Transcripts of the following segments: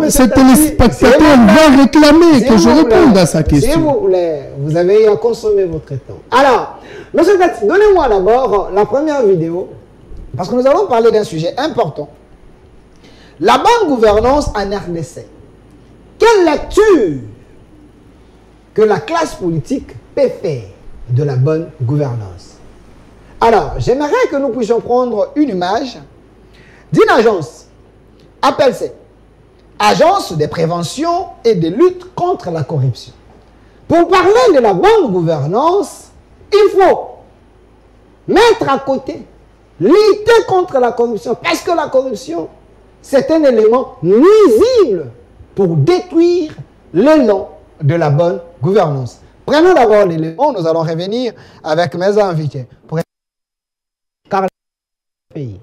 Ce téléspectateur va réclamer que je réponde à sa question. S'il vous plaît, vous avez à consommer votre temps. Alors, monsieur Tati, donnez-moi d'abord la première vidéo, parce que nous allons parler d'un sujet important. La bonne gouvernance en RDC. Quelle lecture que la classe politique peut faire de la bonne gouvernance? Alors, j'aimerais que nous puissions prendre une image d'une agence. Appelle-se Agence de prévention et de lutte contre la corruption. Pour parler de la bonne gouvernance, il faut mettre à côté, lutter contre la corruption, parce que la corruption, c'est un élément nuisible pour détruire l'élan de la bonne gouvernance. Prenons d'abord l'élément, nous allons revenir avec mes invités pour car le pays.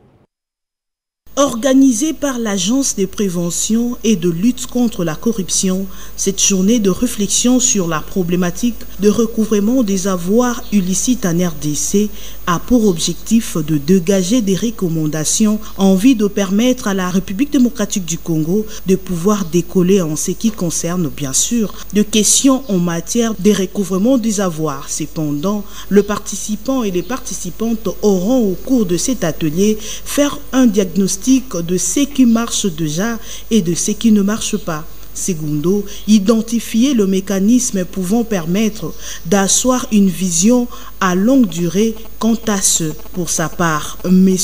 Organisée par l'Agence de prévention et de lutte contre la corruption, cette journée de réflexion sur la problématique de recouvrement des avoirs illicites en RDC a pour objectif de dégager des recommandations en vue de permettre à la République démocratique du Congo de pouvoir décoller en ce qui concerne bien sûr de questions en matière de recouvrement des avoirs. Cependant, le participant et les participantes auront au cours de cet atelier faire un diagnostic de ce qui marche déjà et de ce qui ne marche pas. Secondo, identifier le mécanisme pouvant permettre d'asseoir une vision à longue durée quant à ce. Pour sa part, M.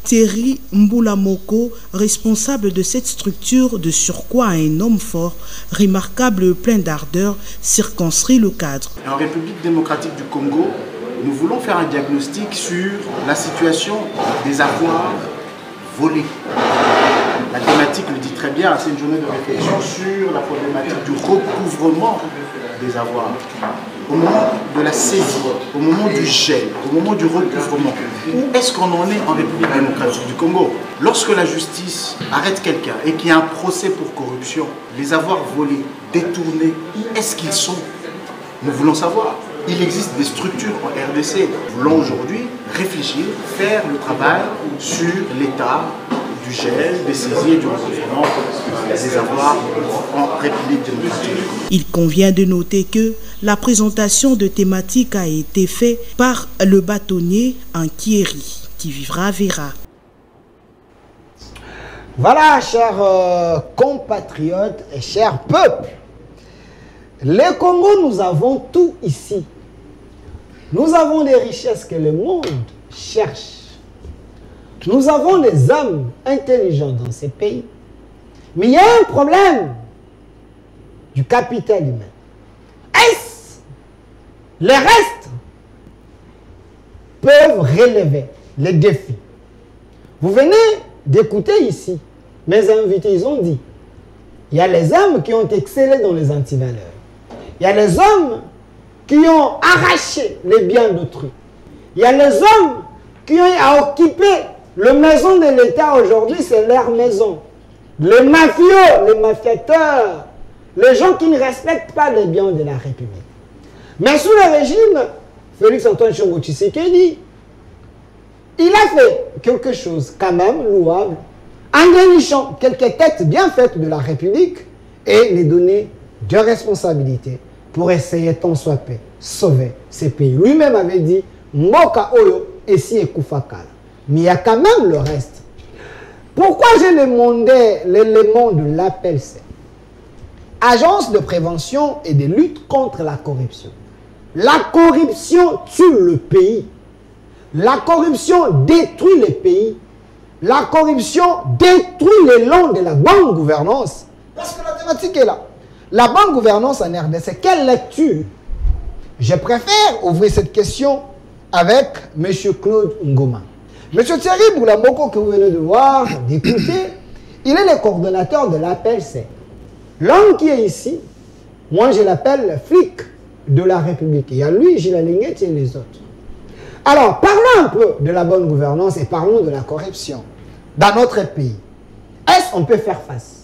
Thierry Mboulamoko, responsable de cette structure, de surcroît un homme fort, remarquable, plein d'ardeur, circonscrit le cadre. En République démocratique du Congo, nous voulons faire un diagnostic sur la situation des avoirs volés. La thématique le dit très bien, c'est une journée de réflexion sur la problématique du recouvrement des avoirs. Au moment de la saisie, au moment du gel, au moment du recouvrement, où est-ce qu'on en est en République démocratique du Congo? Lorsque la justice arrête quelqu'un et qu'il y a un procès pour corruption, les avoirs volés, détournés, où est-ce qu'ils sont? Nous voulons savoir. Il existe des structures en RDC. Nous voulons aujourd'hui réfléchir, faire le travail sur l'état du gel, des saisies et du recouvrement des avoirs en République démocratique. Il convient de noter que la présentation de thématiques a été faite par le bâtonnier Ankieri, qui vivra verra. Voilà, chers compatriotes et chers peuples. Le Congo, nous avons tout ici. Nous avons des richesses que le monde cherche. Nous avons des hommes intelligents dans ces pays. Mais il y a un problème du capital humain. Est-ce les restes peuvent relever les défis? Vous venez d'écouter ici, mes invités, ils ont dit, il y a les hommes qui ont excellé dans les antivaleurs. Il y a les hommes qui ont arraché les biens d'autrui. Il y a les hommes qui ont occupé la maison de l'État aujourd'hui, c'est leur maison. Les mafieux, les mafiateurs, les gens qui ne respectent pas les biens de la République. Mais sous le régime, Félix-Antoine Tshombo Tshisekedi, il a fait quelque chose quand même louable, en dénichant quelques têtes bien faites de la République et les donner de responsabilités pour essayer tant soit peu sauver ces pays. Lui-même avait dit Moka Oyo et si Ekoufakala. Mais il y a quand même le reste. Pourquoi j'ai demandé l'élément de l'appel? Agence de prévention et de lutte contre la corruption. La corruption tue le pays. La corruption détruit les pays. La corruption détruit l'élan de la bonne gouvernance. Parce que la thématique est là. La bonne gouvernance en RDC, quelle lecture? Je préfère ouvrir cette question avec M. Claude Ngoma. M. Thierry Mboulamoko, que vous venez de voir, d'écouter, il est le coordonnateur de l'APLC. L'homme qui est ici, moi je l'appelle le flic de la République. Il y a lui, Gilles Linguet et les autres. Alors, parlons un peu de la bonne gouvernance et parlons de la corruption dans notre pays. Est-ce qu'on peut faire face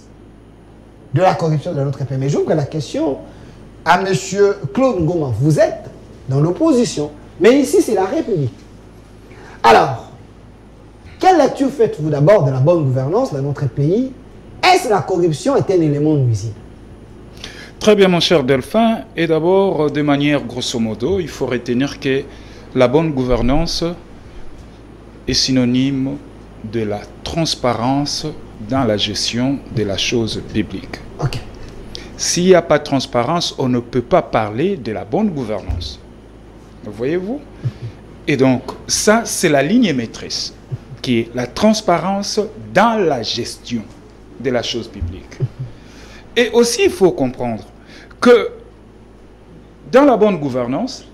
de la corruption dans notre pays? Mais j'ouvre la question à M. Claude Ngoma. Vous êtes dans l'opposition, mais ici c'est la République. Alors, quelle lecture faites-vous d'abord de la bonne gouvernance dans notre pays est-ce la corruption est un élément nuisible? Très bien, mon cher Delphin. Et d'abord, de manière grosso modo, il faut retenir que la bonne gouvernance est synonyme de la transparence dans la gestion de la chose publique. Ok. S'il n'y a pas de transparence, on ne peut pas parler de la bonne gouvernance. Voyez-vous? Et donc, ça, c'est la ligne maîtresse, qui est la transparence dans la gestion de la chose publique. Et aussi, il faut comprendre que dans la bonne gouvernance,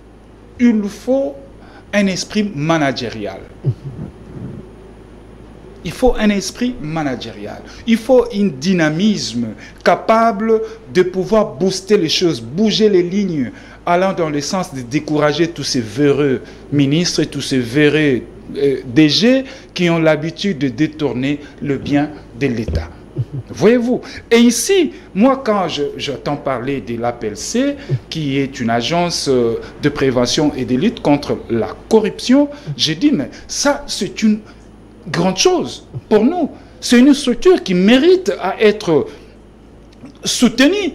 il faut un esprit managérial. Il faut un esprit managérial. Il faut un dynamisme capable de pouvoir booster les choses, bouger les lignes, allant dans le sens de décourager tous ces véreux ministres et tous ces véreux DG qui ont l'habitude de détourner le bien de l'État. Voyez-vous? Et ici, moi, quand j'entends parler de l'APLC, qui est une agence de prévention et de lutte contre la corruption, j'ai dit, mais ça, c'est une grande chose pour nous. C'est une structure qui mérite à être soutenue,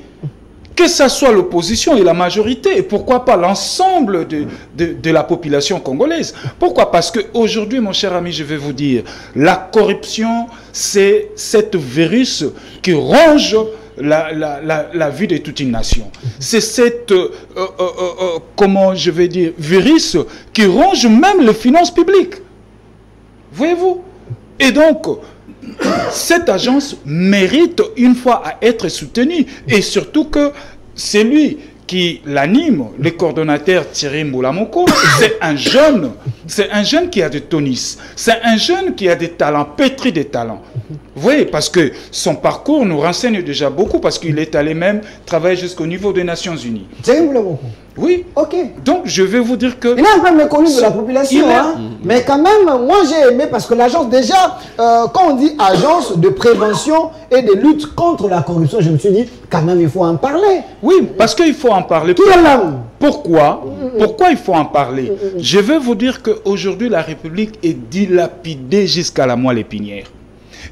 que ce soit l'opposition et la majorité, et pourquoi pas l'ensemble de la population congolaise. Pourquoi? Parce qu'aujourd'hui, mon cher ami, je vais vous dire, la corruption, c'est cette virus qui ronge la vie de toute une nation. C'est cette, comment je vais dire, virus qui ronge même les finances publiques. Voyez-vous? Et donc, cette agence mérite une fois à être soutenue. Et surtout que c'est lui qui l'anime, le coordonnateur Thierry Mbulamoko, c'est un jeune qui a de tonus, c'est un jeune qui a des talents, pétri de talents. Vous voyez, parce que son parcours nous renseigne déjà beaucoup, parce qu'il est allé même travailler jusqu'au niveau des Nations Unies. Thierry Mbulamoko? Oui. Ok. Donc, je vais vous dire que... Il est un peu méconnu de la population, hein? Mais quand même, moi j'ai aimé, parce que l'agence, déjà, quand on dit agence de prévention et de lutte contre la corruption, je me suis dit, quand même, il faut en parler. Oui, parce qu'il faut en parler. Qui est l'homme? Pourquoi? Pourquoi il faut en parler? Je vais vous dire qu'aujourd'hui, la République est dilapidée jusqu'à la moelle épinière.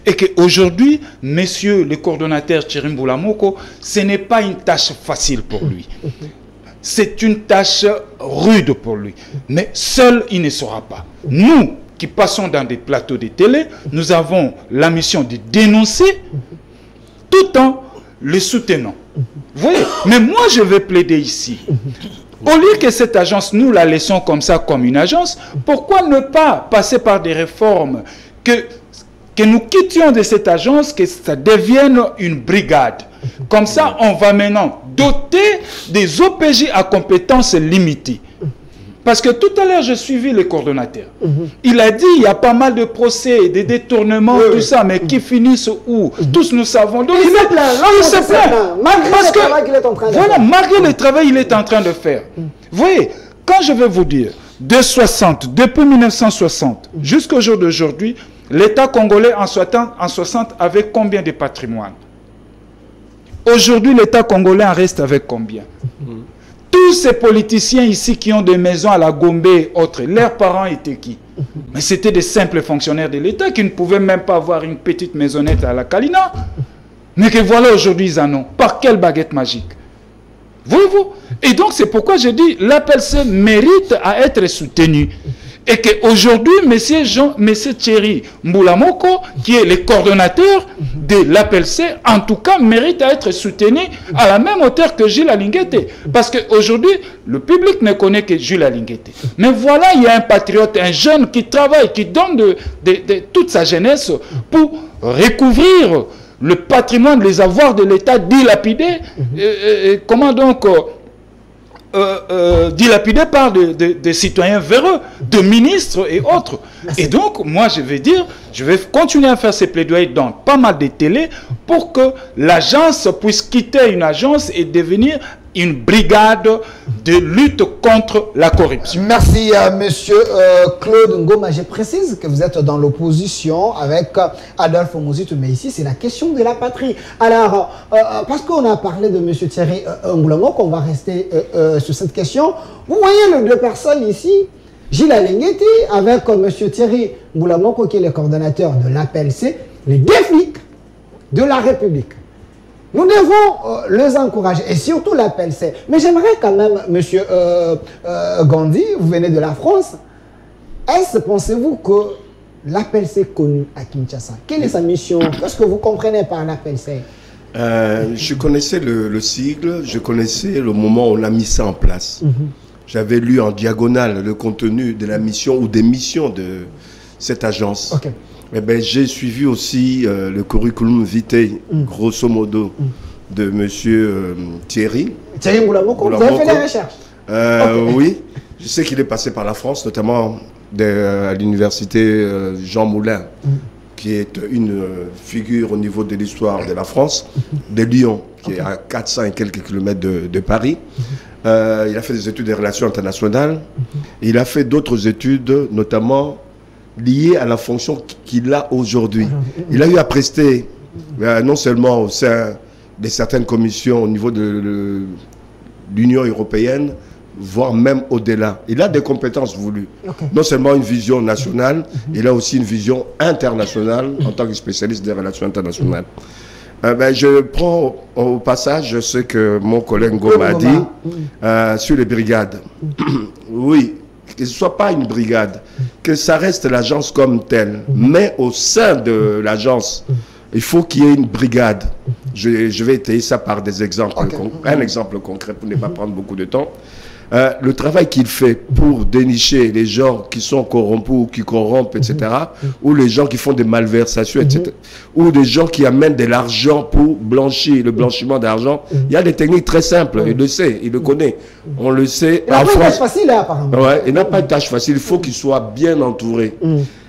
Et qu'aujourd'hui, messieurs le coordonnateur Thierry Mbulamoko, ce n'est pas une tâche facile pour lui. C'est une tâche rude pour lui. Mais seul, il ne saura pas. Nous, qui passons dans des plateaux de télé, nous avons la mission de dénoncer tout en le soutenant. Vous voyez? Mais moi, je vais plaider ici. Au lieu que cette agence, nous la laissons comme ça, comme une agence, pourquoi ne pas passer par des réformes que nous quittions de cette agence, que ça devienne une brigade. Comme ça, on va maintenant doter des OPJ à compétences limitées. Parce que tout à l'heure, j'ai suivi le coordonnateur. Il a dit, il y a pas mal de procès, des détournements, tout ça, mais qui finissent où? Tous nous savons. Donc, il se plaint. Parce que, voilà, malgré le travail qu'il est en train de faire. Vous voyez, quand je vais vous dire, depuis 1960 jusqu'au jour d'aujourd'hui, l'État congolais en 60 avait combien de patrimoine? Aujourd'hui, l'État congolais en reste avec combien? Tous ces politiciens ici qui ont des maisons à la Gombe et autres, leurs parents étaient qui? Mais c'était des simples fonctionnaires de l'État qui ne pouvaient même pas avoir une petite maisonnette à la Kalina. Mais que voilà, aujourd'hui, ils en ont. Par quelle baguette magique? Voyez-vous? Et donc, c'est pourquoi je dis, l'APLC mérite à être soutenu. Et qu'aujourd'hui, M. Thierry Mbulamoko, qui est le coordonnateur de l'APLC, en tout cas, mérite à être soutenu à la même hauteur que Jules Alinguete. Parce qu'aujourd'hui, le public ne connaît que Jules Alinguete. Mais voilà, il y a un patriote, un jeune qui travaille, qui donne de toute sa jeunesse pour recouvrir le patrimoine, les avoirs de l'État dilapidés. Comment donc... dilapidé par des citoyens véreux, de ministres et autres. Et donc, moi, je vais continuer à faire ces plaidoyers dans pas mal de télés pour que l'agence puisse quitter une agence et devenir une brigade de lutte contre la corruption. Merci à monsieur Claude Ngoma. Je précise que vous êtes dans l'opposition avec Adolphe Mozitu, mais ici c'est la question de la patrie. Alors, parce qu'on a parlé de monsieur Thierry Mbulamoko, on va rester sur cette question. Vous voyez les deux personnes ici, Jules Alinguete avec monsieur Thierry Mbulamoko qui est le coordonnateur de l'APLC, les deux flics de la République. Nous devons les encourager et surtout l'appel c'est. Mais j'aimerais quand même, monsieur Gandhi, vous venez de la France, est-ce, pensez-vous que l'appel c'est connu à Kinshasa? Quelle est sa mission? Qu'est-ce que vous comprenez par l'appel c'est? Je connaissais le sigle, je connaissais le moment où on a mis ça en place. J'avais lu en diagonale le contenu de la mission ou des missions de cette agence. Okay. Eh ben, j'ai suivi aussi le curriculum vitae, grosso modo, de monsieur Thierry. Thierry Moulamoko, vous avez fait des recherches? Oui, je sais qu'il est passé par la France, notamment à l'université Jean Moulin, qui est une figure au niveau de l'histoire de la France, de Lyon, qui est à 400 et quelques kilomètres de Paris. Il a fait des études de relations internationales. Il a fait d'autres études, notamment liées à la fonction qu'il a aujourd'hui. Il a eu à prester, non seulement au sein de certaines commissions au niveau de l'Union européenne, voire même au-delà. Il a des compétences voulues. Non seulement une vision nationale, il a aussi une vision internationale en tant que spécialiste des relations internationales. Je prends au passage ce que mon collègue Ngoma a dit sur les brigades. Oui, que ce ne soit pas une brigade, que ça reste l'agence comme telle, mais au sein de l'agence, il faut qu'il y ait une brigade. Je vais étayer ça par des exemples. Un exemple concret pour ne pas prendre beaucoup de temps. Le travail qu'il fait pour dénicher les gens qui sont corrompus ou qui corrompent, etc., ou les gens qui font des malversations, etc., ou des gens qui amènent de l'argent pour blanchir, le blanchiment d'argent, il y a des techniques très simples, il le sait, il le connaît. On le sait. Il n'a pas une tâche facile, apparemment. Ouais, il n'a pas une tâche facile, il faut qu'il soit bien entouré.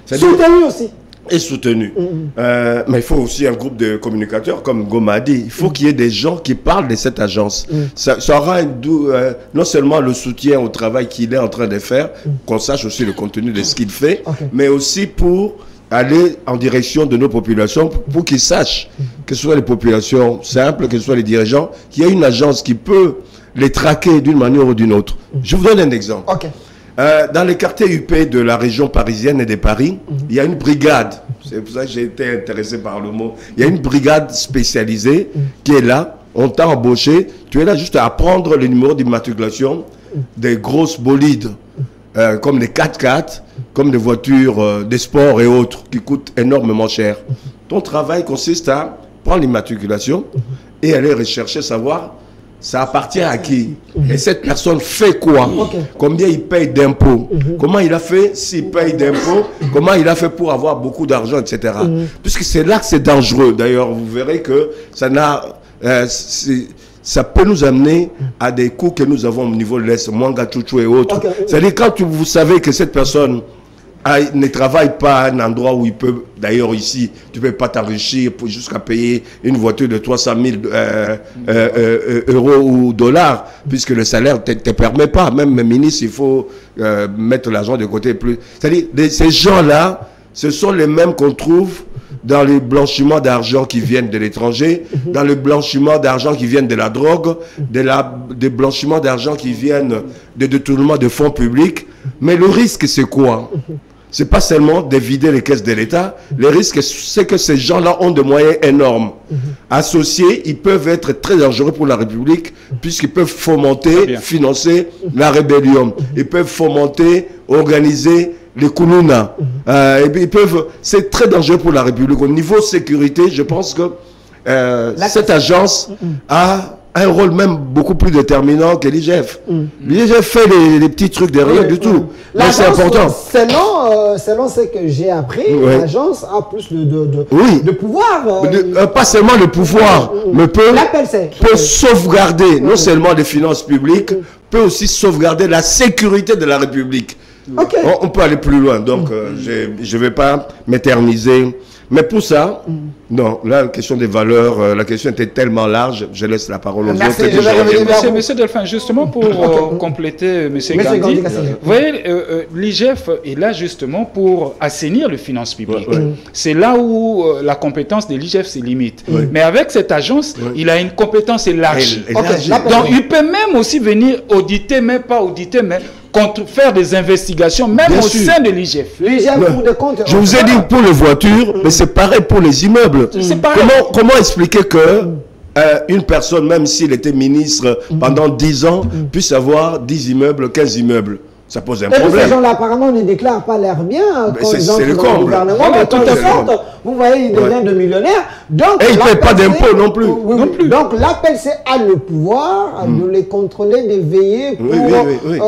Soutenu aussi. Et soutenu. Mais il faut aussi un groupe de communicateurs, comme Ngoma a dit. Il faut qu'il y ait des gens qui parlent de cette agence. Ça aura non seulement le soutien au travail qu'il est en train de faire, qu'on sache aussi le contenu de ce qu'il fait, mais aussi pour aller en direction de nos populations, pour qu'ils sachent, que ce soit les populations simples, que ce soit les dirigeants, qu'il y a une agence qui peut les traquer d'une manière ou d'une autre. Je vous donne un exemple. Dans les quartiers UP de la région parisienne et de Paris, il y a une brigade. C'est pour ça que j'ai été intéressé par le mot. Il y a une brigade spécialisée qui est là. On t'a embauché. Tu es là juste à prendre le numéro d'immatriculation des grosses bolides, comme les 4x4, comme des voitures de sport et autres, qui coûtent énormément cher. Ton travail consiste à prendre l'immatriculation et aller rechercher, savoir ça appartient à qui? Et cette personne fait quoi? Combien il paye d'impôts? Comment il a fait s'il paye d'impôts? Comment il a fait pour avoir beaucoup d'argent, etc. Puisque c'est là que c'est dangereux. D'ailleurs, vous verrez que ça peut nous amener à des coûts que nous avons au niveau de l'Est, Mwanga, Chouchou et autres. C'est-à-dire quand vous savez que cette personne ne travaille pas à un endroit où il peut, d'ailleurs ici, tu ne peux pas t'enrichir jusqu'à payer une voiture de 300 000 euros ou dollars, puisque le salaire ne te permet pas. Même le ministre, il faut mettre l'argent de côté plus. C'est-à-dire, ces gens-là, ce sont les mêmes qu'on trouve dans les blanchiments d'argent qui viennent de l'étranger, dans le blanchiment d'argent qui viennent de la drogue, des blanchiments d'argent qui viennent de détournement de fonds publics. Mais le risque, c'est quoi? C'est pas seulement de vider les caisses de l'État. Le risque, c'est que ces gens-là ont des moyens énormes. Associés, ils peuvent être très dangereux pour la République, puisqu'ils peuvent fomenter, financer la rébellion. Ils peuvent fomenter, organiser les Kounouna. Et puis c'est très dangereux pour la République. Au niveau sécurité, je pense que cette agence a un rôle même beaucoup plus déterminant que l'IGF. L'IGF fait les petits trucs derrière du tout. Mais c'est important. Selon ce que j'ai appris, l'agence a plus de pouvoir. Pas seulement le pouvoir, mais peut sauvegarder non seulement les finances publiques, peut aussi sauvegarder la sécurité de la République. On peut aller plus loin, donc je ne vais pas m'éterniser. Mais pour ça, non, là, la question des valeurs, la question était tellement large, je laisse la parole aux autres. Monsieur Delphin, justement pour compléter M. Gandhi, vous voyez, l'IGF est là justement pour assainir les finances publiques. C'est là où la compétence de l'IGF se limite. Mais avec cette agence, il a une compétence élargie. Donc il peut même aussi venir auditer, mais pas auditer, mais faire des investigations, même Bien au sûr. sein de l'IGF. L'IGF, Cour des comptes. Je vous ai dit pour les voitures, mais c'est pareil pour les immeubles. C'est pareil. Comment expliquer que une personne, même s'il était ministre pendant 10 ans, puisse avoir 10 immeubles, 15 immeubles? Ça pose un Et ces problème. gens-là, apparemment, ne déclarent pas l'air bien quand ils c'est entrent le dans le comble. gouvernement. Voilà, Mais quand tout à ils fait. sortent, vous voyez, ils deviennent de millionnaires. Donc, Et ils ne paient pas l'appel, d'impôts non plus. Oui, Non oui. plus. Donc, l'appel, c'est à le pouvoir de les contrôler, de veiller pour Oui.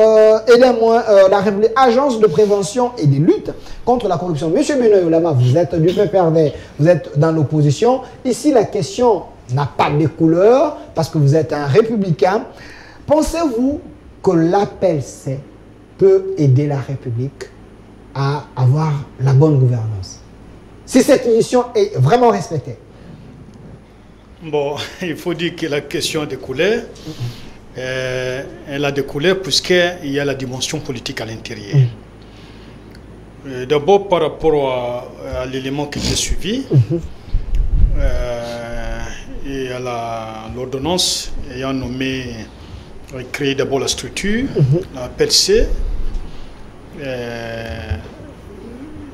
aider moins la République, agence de prévention et de lutte contre la corruption. Monsieur Benoît Yolama, vous êtes du PPRD, vous êtes dans l'opposition. Ici, la question n'a pas de couleur parce que vous êtes un républicain. Pensez-vous que l'appel, c'est peut aider la République à avoir la bonne gouvernance, si cette mission est vraiment respectée? Bon, il faut dire que la question a découlé. Elle a découlé puisqu'il y a la dimension politique à l'intérieur. D'abord, par rapport à l'élément que j'ai suivi, et à l'ordonnance ayant créé d'abord la structure, la PLC,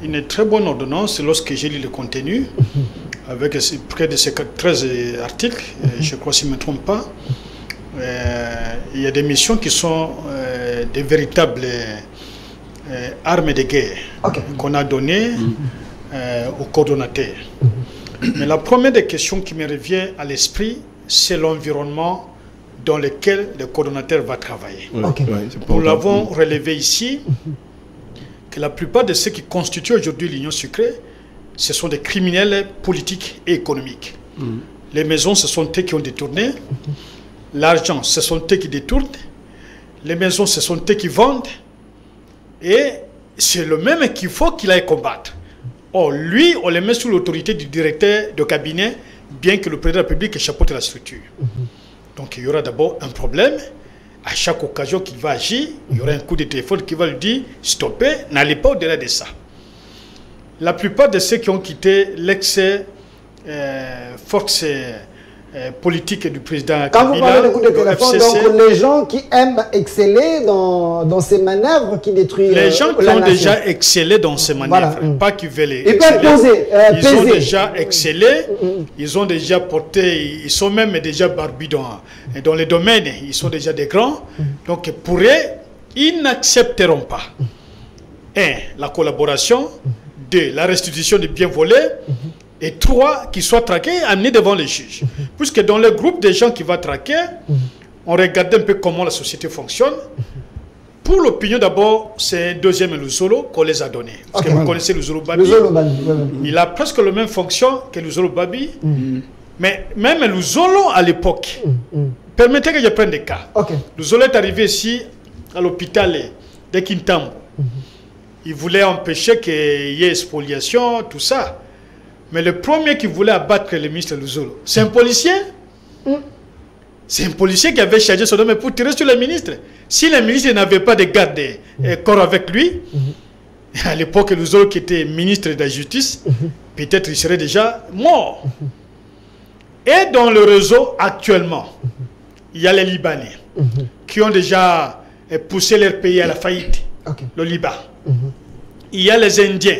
une très bonne ordonnance lorsque j'ai lu le contenu, avec près de 13 articles, je crois si je ne me trompe pas. Il y a des missions qui sont des véritables armes de guerre qu'on a données aux coordonnateurs. Mais la première des questions qui me revient à l'esprit, c'est l'environnement dans lequel le coordonnateur va travailler. Nous l'avons relevé ici, que la plupart de ceux qui constituent aujourd'hui l'Union sucrée, ce sont des criminels politiques et économiques. Les maisons, ce sont eux qui ont détourné. L'argent, ce sont eux qui détournent. Les maisons, ce sont eux qui vendent. Et c'est le même qu'il faut qu'il aille combattre. Or, lui, on le met sous l'autorité du directeur de cabinet, bien que le président de la République chapeaute la structure. Donc, il y aura d'abord un problème. À chaque occasion qu'il va agir, il y aura un coup de téléphone qui va lui dire « Stoppez, n'allez pas au-delà de ça ». La plupart de ceux qui ont quitté l'ex-force politique du président Quand vous parlez de coup de téléphone, FCC, donc les gens qui aiment exceller dans ces manœuvres qui détruisent les gens qui la ont nation. déjà excellé dans ces manœuvres, Voilà. pas qui veulent Ils peuvent exceller, ils ont peser. déjà excellé, ils ont déjà porté, ils sont même déjà barbus dans les domaines, ils sont déjà des grands. Donc pour eux, ils n'accepteront pas. 1. La collaboration. 2. La restitution des biens volés. Et 3. Qu'ils soient traqués et amenés devant les juges. Puisque dans le groupe des gens qui vont traquer, on regarde un peu comment la société fonctionne. Pour l'opinion d'abord, c'est deuxième Luzolo qu'on les a donnés. Parce que vous connaissez Luzolo Babi. Il a presque la même fonction que Luzolo Babi. Mais même Luzolo à l'époque, permettez que je prenne des cas. Luzolo est arrivé ici à l'hôpital de Kintambo. Il voulait empêcher qu'il y ait spoliation, tout ça. Mais le premier qui voulait abattre le ministre Luzolo, c'est un policier. C'est un policier qui avait chargé son homme pour tirer sur le ministre. Si le ministre n'avait pas de garde corps avec lui, à l'époque, Luzolo qui était ministre de la Justice, peut-être il serait déjà mort. Et dans le réseau, actuellement, il y a les Libanais qui ont déjà poussé leur pays à la faillite, le Liban. Il y a les Indiens,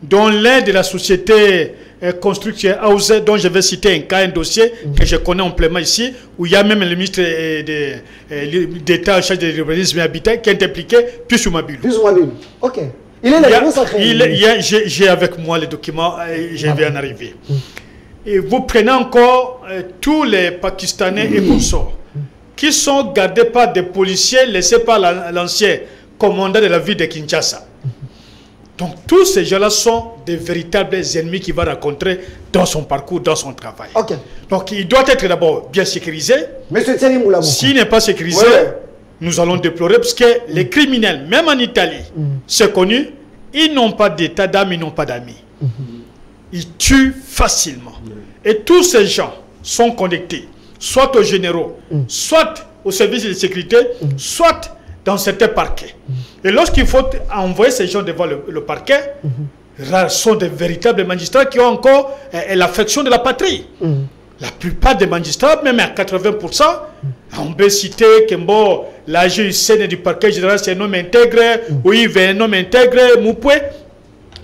dont l'un de la société construction House, dont je vais citer un cas, un dossier que je connais amplement ici, où il y a même le ministre d'État en charge de l'urbanisme et habitat qui est impliqué, plus ou Mabilou. Ok. Il est là, j'ai avec moi les documents, je vais en arriver. Et vous prenez encore tous les Pakistanais et consorts qui sont gardés par des policiers laissés par l'ancien commandant de la ville de Kinshasa. Donc tous ces gens-là sont des véritables ennemis qu'il va rencontrer dans son parcours, dans son travail. Donc il doit être d'abord bien sécurisé. S'il n'est pas sécurisé, nous allons déplorer parce que les criminels, même en Italie, c'est connu, ils n'ont pas d'état d'âme, ils n'ont pas d'amis. Ils tuent facilement. Et tous ces gens sont connectés, soit aux généraux, soit aux services de sécurité, soit dans certains parquets. Et lorsqu'il faut envoyer ces gens devant le parquet, sont des véritables magistrats qui ont encore l'affection de la patrie. La plupart des magistrats, même à 80%, On peut citer Kembo, la GUCN du parquet général, c'est un homme intègre, oui, un homme intègre, Moupoué.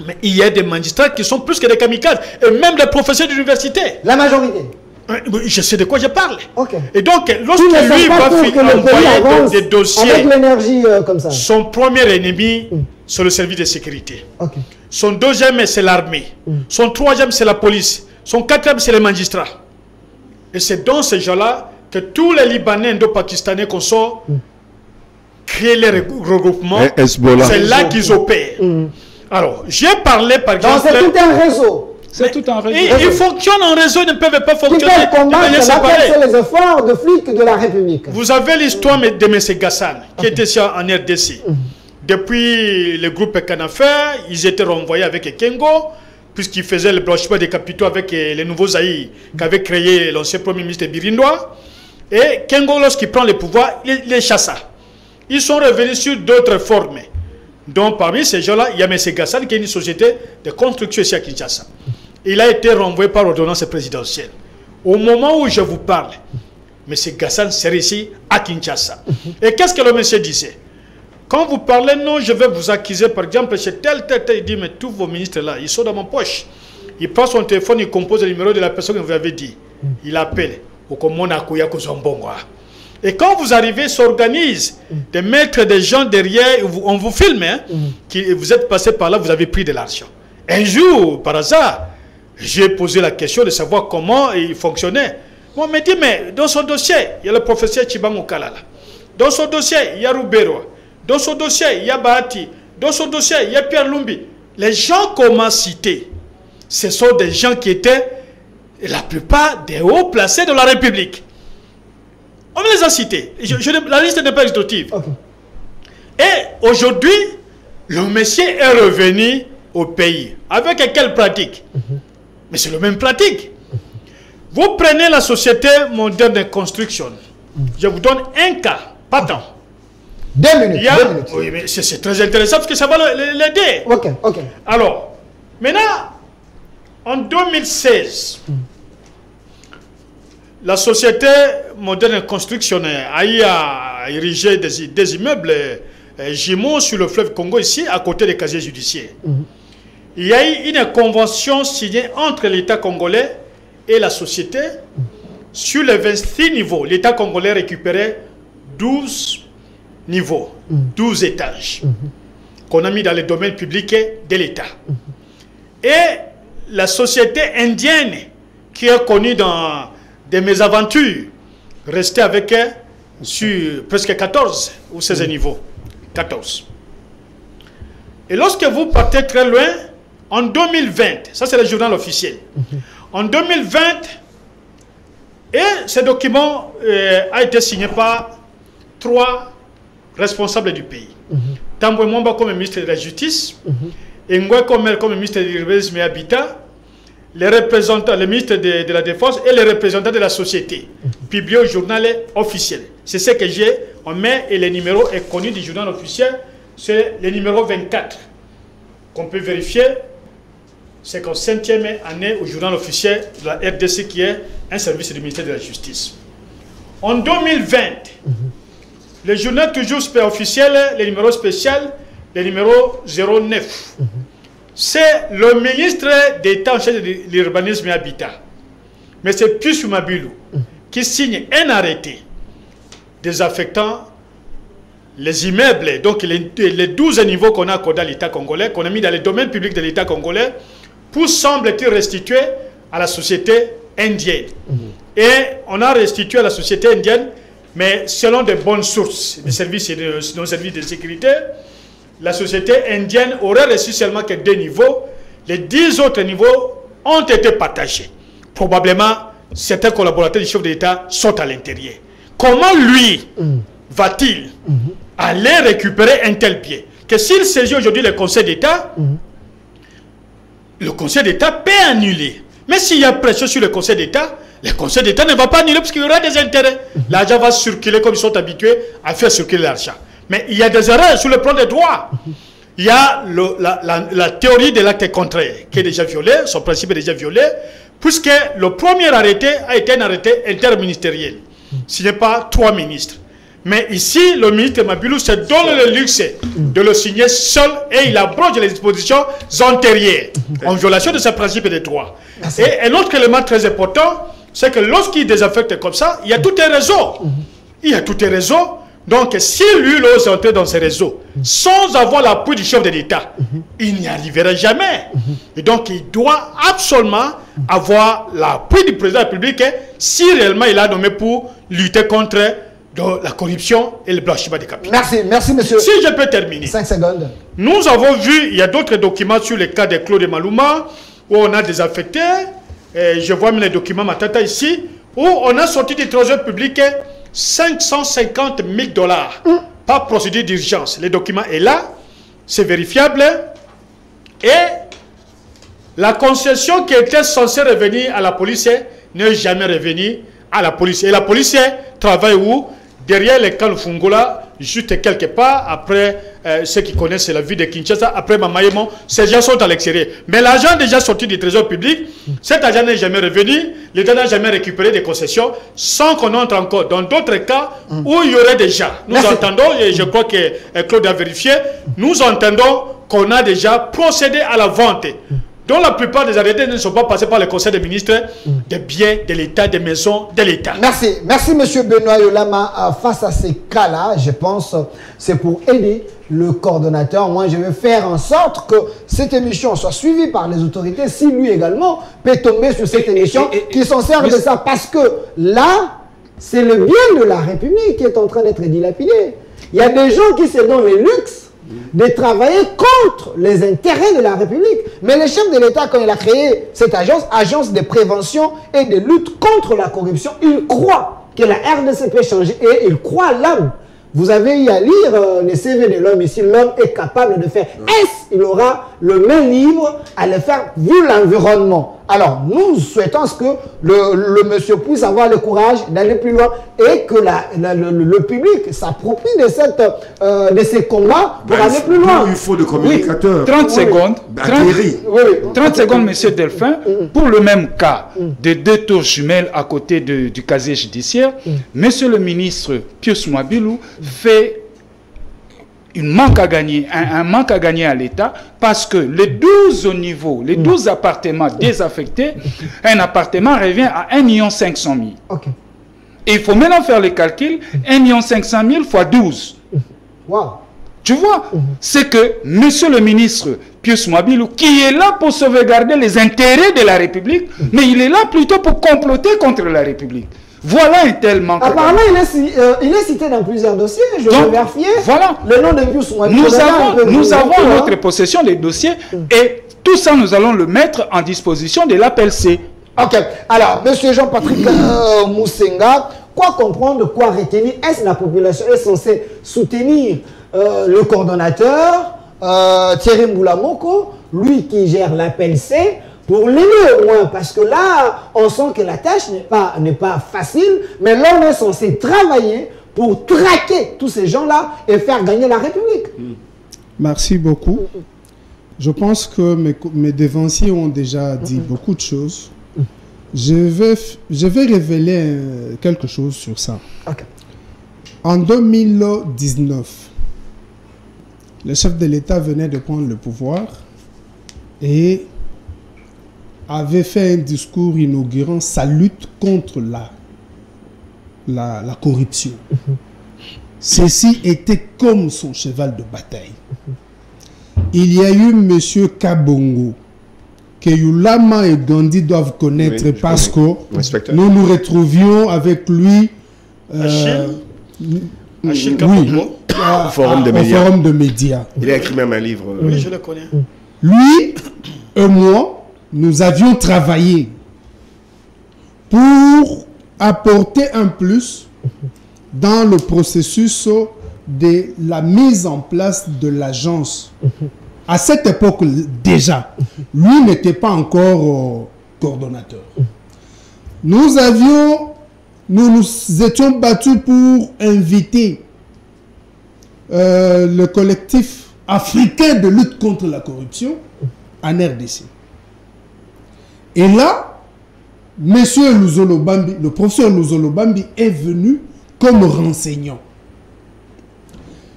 Mais il y a des magistrats qui sont plus que des kamikazes, et même des professeurs d'université. La majorité. Je sais de quoi je parle. Okay. Et donc, lorsque lui va envoyer des dossiers, avec l'énergie comme ça. Son premier ennemi, c'est le service de sécurité. Okay. Son deuxième, c'est l'armée. Son troisième, c'est la police. Son quatrième, c'est les magistrats. Et c'est dans ces gens-là que tous les Libanais indo-pakistanais qu'on sort créent les regroupements. C'est là qu'ils opèrent. Alors, j'ai parlé par exemple... Donc c'est tout un réseau. C'est tout un réseau. Ils fonctionnent en réseau, ils ne peuvent pas fonctionner de manière séparée. C'est les efforts de flics de la République. Vous avez l'histoire de M. Gassan, qui était en RDC. Depuis le groupe Kanafer, ils étaient renvoyés avec Kengo, puisqu'ils faisaient le blanchiment des capitaux avec les nouveaux Zaï qu'avait créé l'ancien premier ministre Birindois. Et Kengo, lorsqu'il prend le pouvoir, il les chassa. Ils sont revenus sur d'autres formes. Donc parmi ces gens-là, il y a M. Gassan qui est une société de construction ici à Kinshasa. Il a été renvoyé par ordonnance présidentielle. Au moment où je vous parle, M. Gassan serait ici à Kinshasa. Et qu'est-ce que le monsieur disait? Quand vous parlez, non, je vais vous accuser, par exemple, chez tel, il dit, mais tous vos ministres là, ils sont dans mon poche. Il prend son téléphone, il compose le numéro de la personne que vous avez dit. Il appelle. Et quand vous arrivez, s'organise de mettre des gens derrière, on vous filme, hein, vous êtes passé par là, vous avez pris de l'argent. Un jour, par hasard, j'ai posé la question de savoir comment il fonctionnait. Moi, on me dit, mais dans son dossier, il y a le professeur Chibango Kalala. Dans son dossier, il y a Roubero. Dans son dossier, il y a Bahati. Dans son dossier, il y a Pierre Lumbi. Les gens qu'on m'a cités, ce sont des gens qui étaient la plupart des hauts placés de la République. On me les a cités. La liste n'est pas exhaustive. Okay. Et aujourd'hui, le monsieur est revenu au pays. Avec quelle pratique? Mais c'est la même pratique. Vous prenez la société moderne de construction. Je vous donne un cas, pas tant. 2 minutes. Oui, mais c'est très intéressant parce que ça va l'aider. Ok. Alors, maintenant, en 2016, la société moderne construction a érigé des immeubles jumeaux sur le fleuve Congo ici, à côté des casiers judiciaires. Il y a eu une convention signée entre l'État congolais et la société. Sur les 26 niveaux, l'État congolais récupérait 12 niveaux, 12 étages qu'on a mis dans le domaine public de l'État. Et la société indienne, qui est connue dans des mésaventures, restait avec elle sur presque 14 ou 16 niveaux. 14. Et lorsque vous partez très loin, en 2020, ça c'est le journal officiel, en 2020, et ce document a été signé par 3 responsables du pays. Tamboué Mwamba comme ministre de la Justice, Ngwe comme ministre de l'Urbanisme et Habitat, les représentants, le ministre de la Défense et les représentants de la société, publié au journal officiel. C'est ce que j'ai en main et le numéro est connu du journal officiel, c'est le numéro 24 qu'on peut vérifier. C'est qu'en 5e année au journal officiel de la RDC qui est un service du ministère de la Justice. En 2020, le journal toujours officiel, le numéro spécial, le numéro 09. C'est le ministre d'État en charge de l'urbanisme et habitat, M. Pius Mabilou, qui signe un arrêté désaffectant les immeubles, donc les 12 niveaux qu'on a accordé à l'État congolais, qu'on a mis dans le domaine public de l'État congolais, pour, semble-t-il, restituer à la société indienne. Et on a restitué à la société indienne, mais selon de bonnes sources, des services et nos services de sécurité, la société indienne aurait reçu seulement que 2 niveaux. Les 10 autres niveaux ont été partagés. Probablement, certains collaborateurs du chef de l'État sont à l'intérieur. Comment lui va-t-il aller récupérer un tel bien? Que s'il saisit aujourd'hui le Conseil d'État, le Conseil d'État peut annuler. Mais s'il y a pression sur le Conseil d'État, le Conseil d'État ne va pas annuler parce qu'il y aura des intérêts. L'argent va circuler comme ils sont habitués à faire circuler l'argent. Mais il y a des erreurs sur le plan des droits. Il y a la théorie de l'acte contraire qui est déjà violée, son principe est déjà violé, puisque le premier arrêté a été un arrêté interministériel. ce n'est pas 3 ministres. Mais ici, le ministre Mabilou se donne le luxe de le signer seul et il abroge les dispositions antérieures en violation de ses principes et des droits. Et un autre élément très important, c'est que lorsqu'il désaffecte comme ça, il y a tout un réseau. Il y a tout un réseau. Donc, si lui ose entrer dans ces réseaux sans avoir l'appui du chef de l'État, il n'y arrivera jamais. Et donc, il doit absolument avoir l'appui du président de la République si réellement il a nommé pour lutter contre la corruption et le blanchiment des capitaux. Merci monsieur. Si je peux terminer. 5 secondes. Nous avons vu, il y a d'autres documents sur le cas de Claude Malouma, où on a désaffecté, et je vois même les documents Matata ici, où on a sorti du trésor public 550 000 $, par procédure d'urgence. Le document est là, c'est vérifiable, et la concession qui était censée revenir à la police n'est jamais revenue à la police. Et la police travaille où? Derrière les camps Fungola, juste quelque part, après ceux qui connaissent la vie de Kinshasa, après Mamayemo, ces gens sont à l'extérieur. Mais l'argent déjà sorti du trésor public, cet argent n'est jamais revenu, l'État n'a jamais récupéré des concessions, sans qu'on entre encore dans d'autres cas où il y aurait déjà. Nous entendons, et je crois que Claude a vérifié, nous entendons qu'on a déjà procédé à la vente, dont la plupart des arrêtés ne sont pas passés par le Conseil des ministres, des biens de l'État, des maisons de l'État. Merci monsieur Benoît Yolama. Face à ces cas-là, je pense c'est pour aider le coordonnateur. Moi, je vais faire en sorte que cette émission soit suivie par les autorités, si lui également peut tomber sur cette émission, qui s'en sert de ça. Parce que là, c'est le bien de la République qui est en train d'être dilapidé. Il y a des gens qui se donnent le luxe de travailler contre les intérêts de la République. Mais le chef de l'État, quand il a créé cette agence de prévention et de lutte contre la corruption, il croit que la RDC peut changer et il croit à l'homme. Vous avez eu à lire les CV de l'homme ici. L'homme est capable de faire. Est-ce qu'il aura le main libre à le faire vu l'environnement? Alors, nous souhaitons que le monsieur puisse avoir le courage d'aller plus loin et que le public s'approprie de ces combats pour aller plus loin. Il faut de communicateurs. 30 secondes. 30 secondes, monsieur Delphin. Pour le même cas de 2 tours jumelles à côté du casier judiciaire, monsieur le ministre Pius Mabilou fait un manque à gagner à l'État parce que les 12 au niveau, les 12 appartements désaffectés, un appartement revient à 1 500 000. Okay. Et il faut maintenant faire le calcul, 1 500 000 fois 12. Wow. Tu vois, c'est que monsieur le ministre Pius Mabilou, qui est là pour sauvegarder les intérêts de la République, mais il est là plutôt pour comploter contre la République. Voilà un tel manque. Apparemment, il est cité dans plusieurs dossiers. Je vais vérifier. Voilà. Le nom de Pius Mabilou. Nous avons en notre possession les dossiers et tout ça, nous allons le mettre en disposition de l'APLC. Ok. Alors, monsieur Jean-Patrick Moussenga, quoi comprendre, quoi retenir? Est-ce que la population est censée soutenir le coordonnateur Thierry Mboulamoko, lui qui gère l'APLC, pour l'aider au moins, parce que là, on sent que la tâche n'est pas facile, mais là, on est censé travailler pour traquer tous ces gens-là et faire gagner la République. Merci beaucoup. Je pense que mes devanciers ont déjà dit beaucoup de choses. Je vais révéler quelque chose sur ça. Okay. En 2019, le chef de l'État venait de prendre le pouvoir et avait fait un discours inaugurant sa lutte contre la corruption. Ceci était comme son cheval de bataille. Il y a eu M. Kabongo, que Yolama et Gandhi doivent connaître parce que nous nous retrouvions avec lui au forum de médias. Il a écrit même un livre. Oui, je le connais. Lui et moi, nous avions travaillé pour apporter un plus dans le processus de la mise en place de l'agence. À cette époque déjà, lui n'était pas encore coordonnateur. Nous nous étions battus pour inviter le collectif africain de lutte contre la corruption en RDC. Et là, Monsieur Luzolo Bambi, le professeur Luzolo Bambi est venu comme renseignant.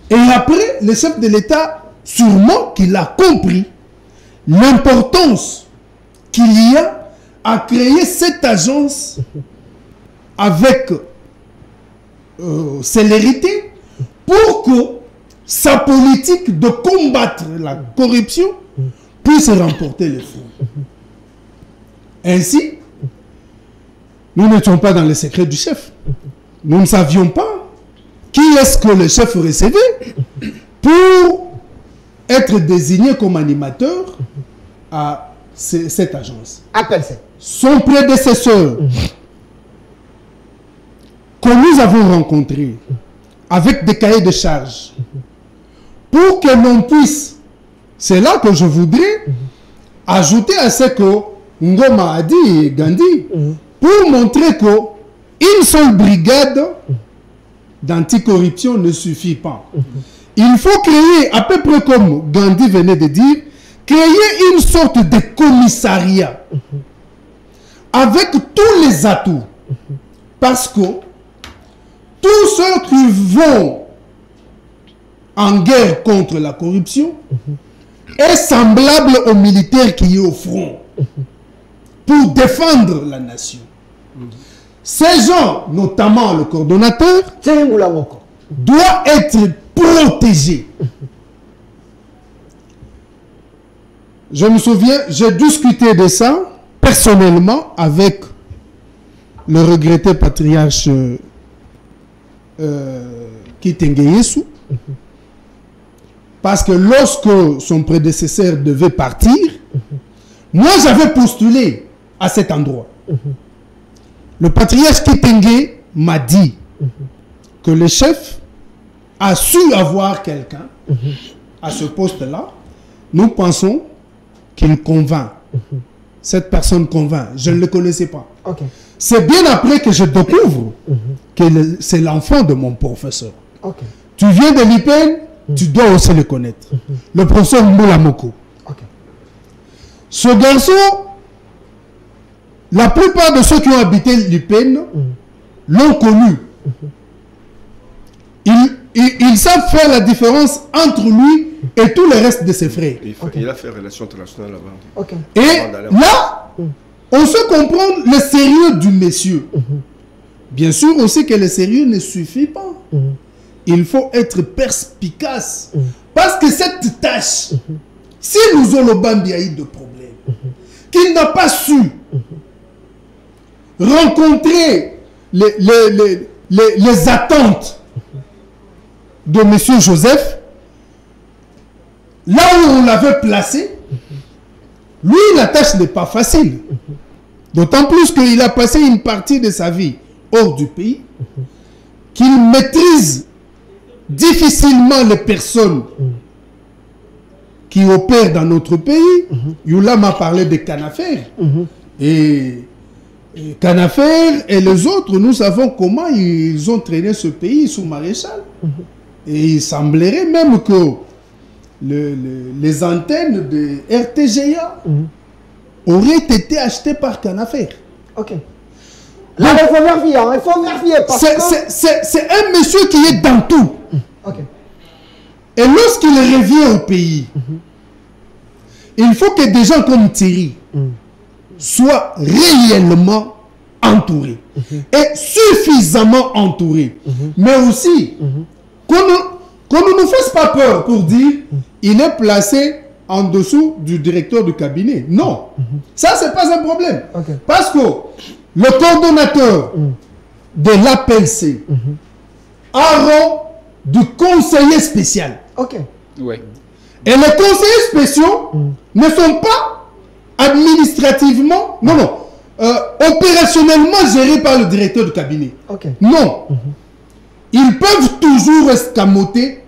Et après, le chef de l'État, sûrement qu'il a compris l'importance qu'il y a à créer cette agence avec célérité pour que sa politique de combattre la corruption puisse remporter les fonds. Ainsi, nous n'étions pas dans les secrets du chef. Nous ne savions pas qui est-ce que le chef recevait pour être désigné comme animateur à cette agence. Appelle-ça. Son prédécesseur, que nous avons rencontré avec des cahiers de charges, pour que l'on puisse, c'est là que je voudrais ajouter à ce que Ngoma a dit et Gandhi, pour montrer qu'une seule brigade d'anticorruption ne suffit pas. Il faut créer, à peu près comme Gandhi venait de dire, créer une sorte de commissariat avec tous les atouts. Parce que tous ceux qui vont en guerre contre la corruption est semblable aux militaires qui est au front pour défendre la nation. Ces gens, notamment le coordonnateur, doit être protégé. Je me souviens, j'ai discuté de ça personnellement avec le regretté patriarche Kitenge Yesu, parce que lorsque son prédécesseur devait partir, moi j'avais postulé à cet endroit. Le patriarche Kitenge m'a dit que le chef a su avoir quelqu'un à ce poste-là. Nous pensons qu'il convainc. Cette personne convainc. Je ne le connaissais pas. Okay. C'est bien après que je découvre que c'est l'enfant de mon professeur. Okay. Tu viens de l'IPEN, tu dois aussi le connaître. Le professeur Mboula Moko. Okay. Ce garçon, la plupart de ceux qui ont habité l'IPEN l'ont connu. Ils savent faire la différence entre lui et tout le reste de ses frères. Il a fait relations internationales là-bas. Okay. Et là, on se comprend le sérieux du monsieur. Bien sûr aussi que le sérieux ne suffit pas. Il faut être perspicace. Parce que cette tâche, si Luzolo Bambi a eu de problèmes, qu'il n'a pas su rencontrer les attentes de M. Joseph, là où on l'avait placé, lui, la tâche n'est pas facile. D'autant plus qu'il a passé une partie de sa vie hors du pays, qu'il maîtrise difficilement les personnes qui opèrent dans notre pays. Youla m'a parlé de Canafer. Et Canafer et les autres, nous savons comment ils ont traîné ce pays sous maréchal. Et il semblerait même que les antennes de RTGA auraient été achetées par Canafer. Ok. Là, il faut vérifier, hein, il faut vérifier. C'est un monsieur qui est dans tout. Okay. Et lorsqu'il revient au pays, il faut que des gens comme Thierry soient réellement entourés. Et suffisamment entourés. Mais aussi, qu'on ne nous fasse pas peur pour dire il est placé en dessous du directeur du cabinet. Non. Ça, c'est pas un problème. Okay. Parce que le coordonnateur de l'APLC a rang du conseiller spécial. Ok. Ouais. Et les conseillers spéciaux ne sont pas administrativement, opérationnellement gérés par le directeur du cabinet. Okay. Non. Ils peuvent toujours escamoter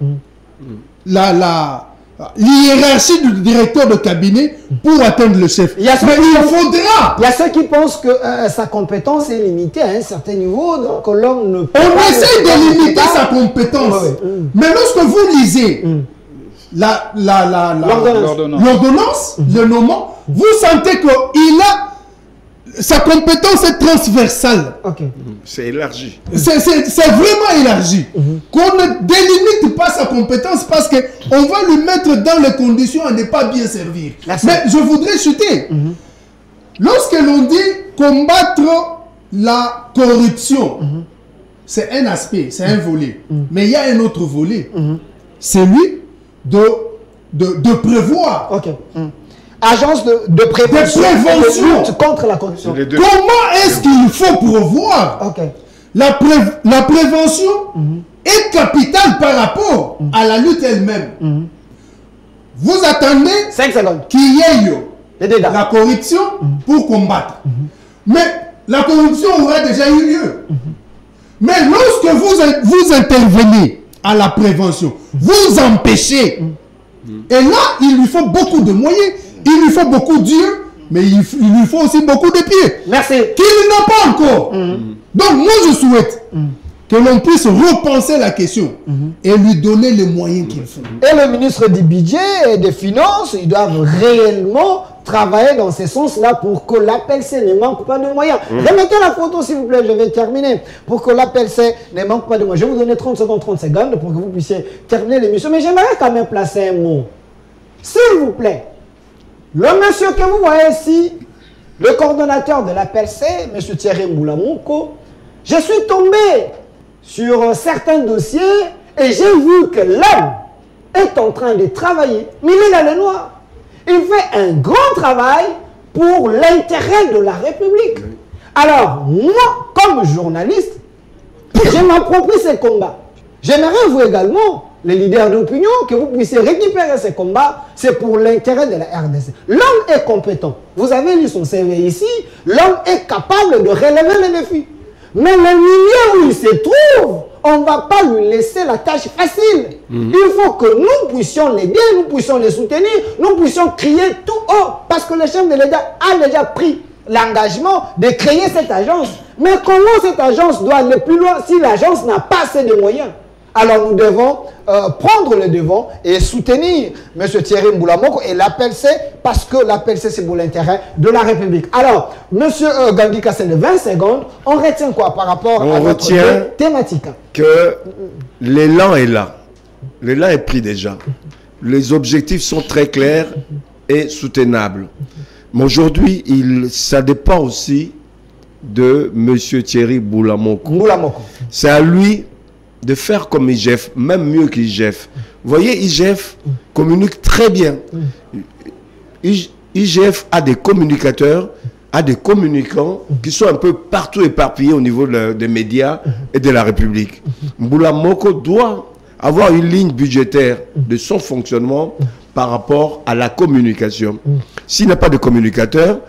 l'hiérarchie du directeur de cabinet pour atteindre le chef. Mais il faudra. Il y a ceux qui pensent que sa compétence est limitée à un certain niveau, donc l'homme ne peut On essaie de limiter sa compétence. Mais lorsque vous lisez l'ordonnance, le nommant, vous sentez qu'il a sa compétence est transversale. Ok. C'est élargi. C'est vraiment élargi. Qu'on ne délimite pas sa compétence parce qu'on va lui mettre dans les conditions à ne pas bien servir. Merci. Mais je voudrais chuter. Lorsque l'on dit combattre la corruption, c'est un aspect, c'est un volet. Mais il y a un autre volet. C'est lui de prévoir. Ok. Agence de prévention et de lutte contre la corruption. Comment est-ce qu'il faut prévoir? Ok. La prévention est capitale par rapport à la lutte elle-même. Vous attendez 5 secondes. qu'il y ait Les dégâts. la corruption pour combattre. Mais la corruption aura déjà eu lieu. Mais lorsque vous intervenez à la prévention, vous empêchez. Et là, il lui faut beaucoup de moyens, il lui faut beaucoup d'yeux, mais il lui faut aussi beaucoup de pieds. Merci. Qu'il n'a pas encore. Donc moi, je souhaite que l'on puisse repenser la question et lui donner les moyens qu'il faut. Et le ministre du Budget et des Finances, ils doivent réellement travailler dans ce sens-là pour que l'APLC ne manque pas de moyens. Remettez la photo, s'il vous plaît, je vais terminer. Pour que l'APLC ne manque pas de moyens. Je vais vous donner 30 secondes pour que vous puissiez terminer l'émission. Mais j'aimerais quand même placer un mot. S'il vous plaît, le monsieur que vous voyez ici, le coordonnateur de l'APLC, M. Thierry Moulamoko, je suis tombé sur certains dossiers et j'ai vu que l'homme est en train de travailler, mais il est dans le noir. Il fait un grand travail pour l'intérêt de la République. Alors, moi, comme journaliste, je m'approprie ces combats. J'aimerais vous également, les leaders d'opinion, que vous puissiez récupérer ces combats. C'est pour l'intérêt de la RDC. L'homme est compétent. Vous avez lu son CV ici. L'homme est capable de relever les défis. Mais le milieu où il se trouve, on ne va pas lui laisser la tâche facile. Il faut que nous puissions l'aider, nous puissions les soutenir, nous puissions crier tout haut. Parce que le chef de l'État a déjà pris l'engagement de créer cette agence. Mais comment cette agence doit aller plus loin si l'agence n'a pas assez de moyens? Alors nous devons prendre le devant et soutenir M. Thierry Moulamoko et l'APLC parce que l'APLC c'est pour l'intérêt de la République. Alors, M. Gandhi Kassel, 20 secondes, on retient quoi par rapport à notre thématique? Que l'élan est là. L'élan est pris déjà. Les objectifs sont très clairs et soutenables. Mais aujourd'hui, ça dépend aussi de M. Thierry Moulamoko. C'est à lui de faire comme IGF, même mieux qu'IGF. Vous voyez, IGF communique très bien. IGF a des communicateurs, a des communicants qui sont un peu partout éparpillés au niveau des médias et de la République. Moulamoko doit avoir une ligne budgétaire de son fonctionnement par rapport à la communication. S'il n'a pas de communicateur,